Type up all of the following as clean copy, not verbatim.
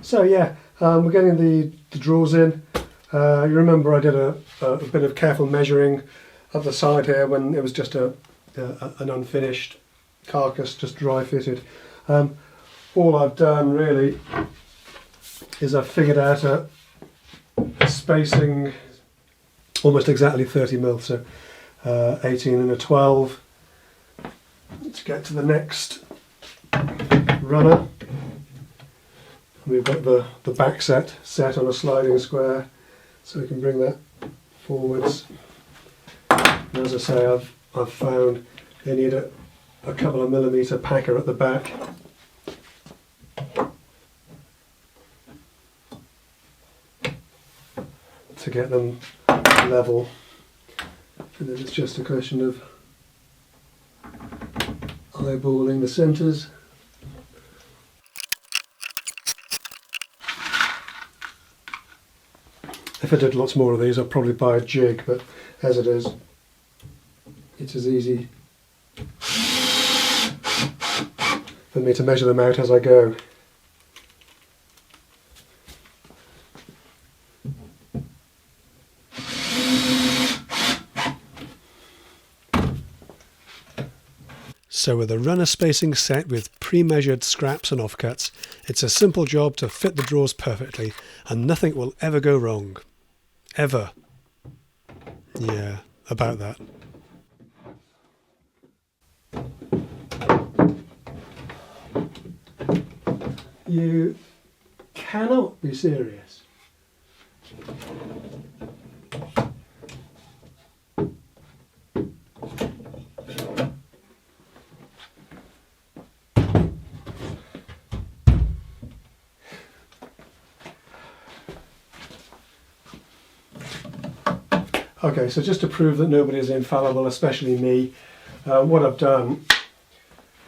So yeah, we're getting the drawers in. You remember I did a bit of careful measuring at the side here when it was just an unfinished carcass, just dry fitted. All I've done really is I've figured out a spacing almost exactly 30mm, so 18 and a 12. Let's get to the next runner. We've got the back set on a sliding square, so we can bring that forwards. And as I say, I've found they need a couple of millimetre packer at the back. To get them level, and then it's just a question of eyeballing the centres. If I did lots more of these, I'd probably buy a jig, but as it is, it's as easy for me to measure them out as I go. So with a runner spacing set with pre-measured scraps and offcuts, it's a simple job to fit the drawers perfectly, and nothing will ever go wrong. Ever. Yeah, about that. You cannot be serious. Okay, so just to prove that nobody is infallible, especially me, what I've done,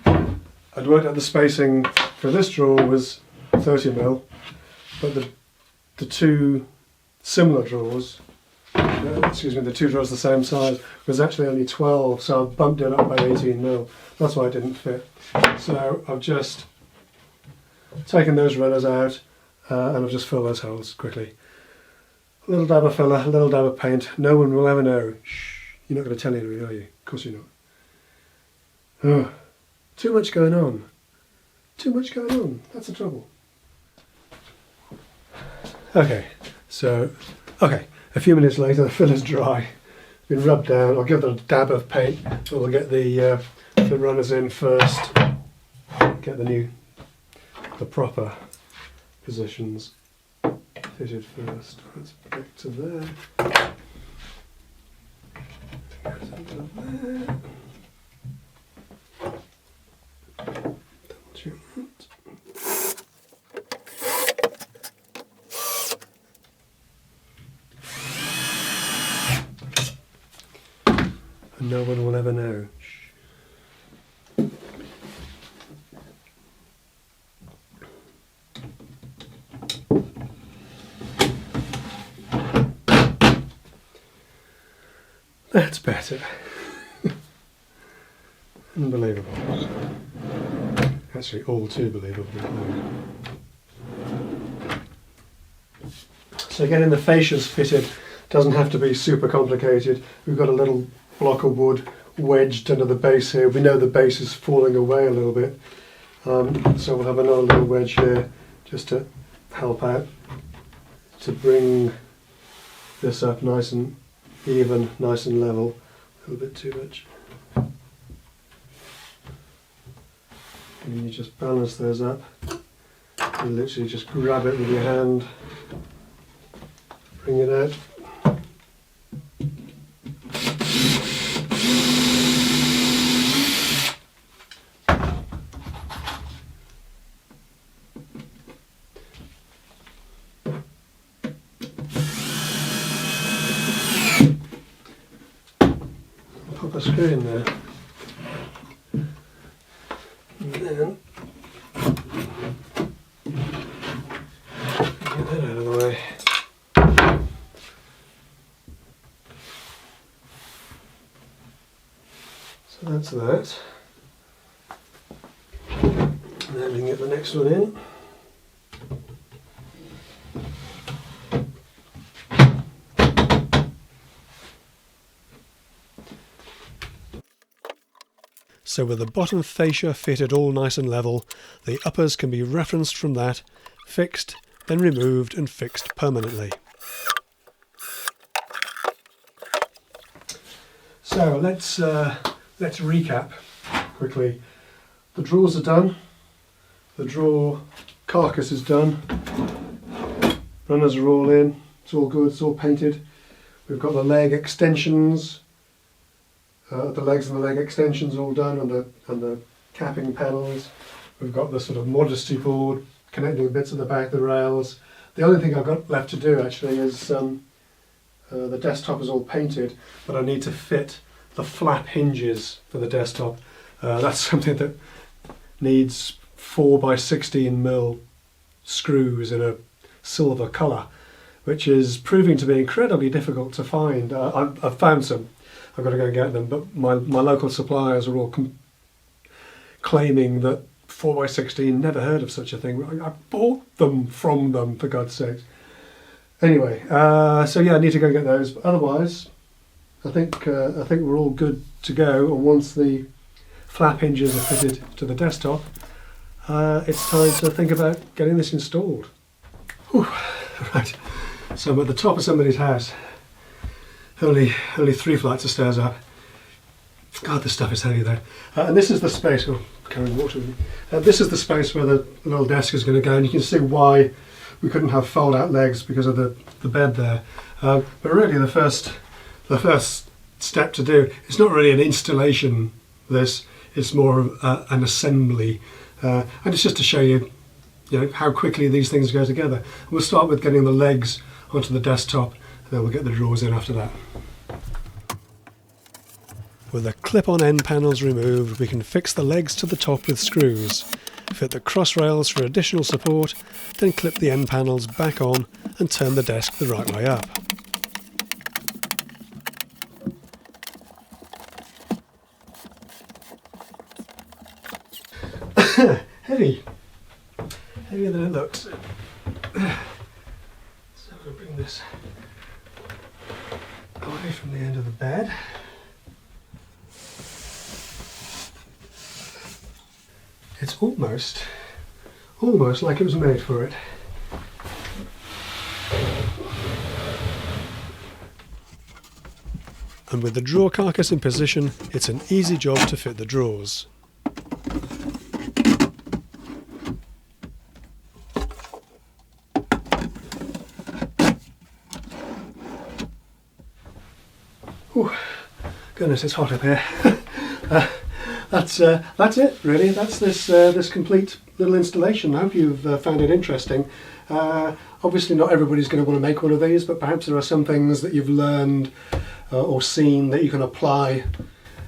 I'd worked out the spacing for this drawer was 30mm, but the two similar drawers, the two drawers the same size, was actually only 12, so I've bumped it up by 18mm. That's why it didn't fit. So I've just taken those runners out and I've just filled those holes quickly. A little dab of filler, a little dab of paint. No one will ever know. Shh, you're not going to tell anybody, are you? Of course you're not. Oh, too much going on. Too much going on. That's the trouble. Okay, a few minutes later the filler's dry. It's been rubbed down. I'll give it a dab of paint. So we'll get the runners in first. Get the proper positions fitted first. Let's back to there. Double check that. And no one will ever know. That's better. Unbelievable. Actually, all too believable. So getting the fascias fitted doesn't have to be super complicated. We've got a little block of wood wedged under the base here. We know the base is falling away a little bit. So we'll have another little wedge here just to help out to bring this up nice and even, nice and level. A little bit too much. And you just balance those up. You literally just grab it with your hand, bring it out. Pop a screw in there. And then get that out of the way. So that's that. And then we can get the next one in. So with the bottom fascia fitted all nice and level, the uppers can be referenced from that, fixed, then removed and fixed permanently. So let's recap quickly. The drawers are done, the drawer carcass is done, runners are all in, it's all good, it's all painted. We've got the leg extensions, the legs and the leg extensions all done, and the capping panels. We've got the sort of modesty board connecting the bits at the back of the rails. The only thing I've got left to do actually is the desktop is all painted, but I need to fit the flap hinges for the desktop. That's something that needs 4x16mm screws in a silver colour, which is proving to be incredibly difficult to find. I've found some. I've got to go and get them, but my local suppliers are all claiming that 4x16, never heard of such a thing. I bought them from them, for God's sakes. Anyway, so yeah, I need to go and get those. But otherwise, I think we're all good to go. And once the flap hinges are fitted to the desktop, it's time to think about getting this installed. Whew. Right, so I'm at the top of somebody's house. Only 3 flights of stairs up. God, this stuff is heavy though. And this is the space. Oh, carrying water with me. This is the space where the little desk is going to go, and you can see why we couldn't have fold-out legs because of the bed there. But really, the first step to do, it's not really an installation. It's more of an assembly, and it's just to show you, how quickly these things go together. We'll start with getting the legs onto the desktop, and then we'll get the drawers in after that. With the clip-on end panels removed, we can fix the legs to the top with screws, fit the cross rails for additional support, then clip the end panels back on and turn the desk the right way up. Heavier than it looks. So I'm going to bring this away from the end of the bed. It's almost like it was made for it. And with the drawer carcass in position, it's an easy job to fit the drawers. Ooh, goodness, it's hot up here. That's it, really. That's this complete little installation. I hope you've found it interesting. Obviously, not everybody's going to want to make one of these, but perhaps there are some things that you've learned or seen that you can apply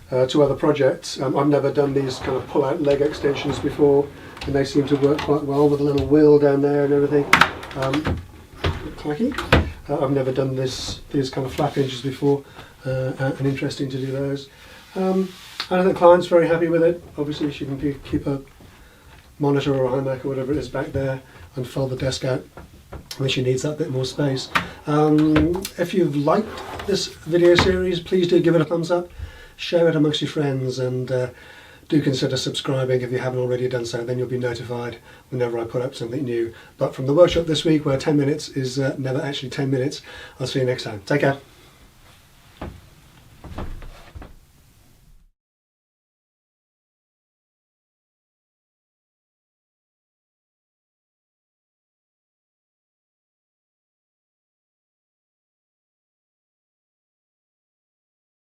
to other projects. I've never done these kind of pull-out leg extensions before, and they seem to work quite well with a little wheel down there and everything. Clacky. I've never done these kind of flap hinges before, and interesting to do those. And the client's very happy with it. Obviously, she can keep a monitor or a iMac or whatever it is back there and fold the desk out when she needs that bit more space. If you've liked this video series, please do give it a thumbs up, share it amongst your friends, and do consider subscribing if you haven't already done so. Then you'll be notified whenever I put up something new. But from the workshop this week, where 10 minutes is never actually 10 minutes, I'll see you next time. Take care.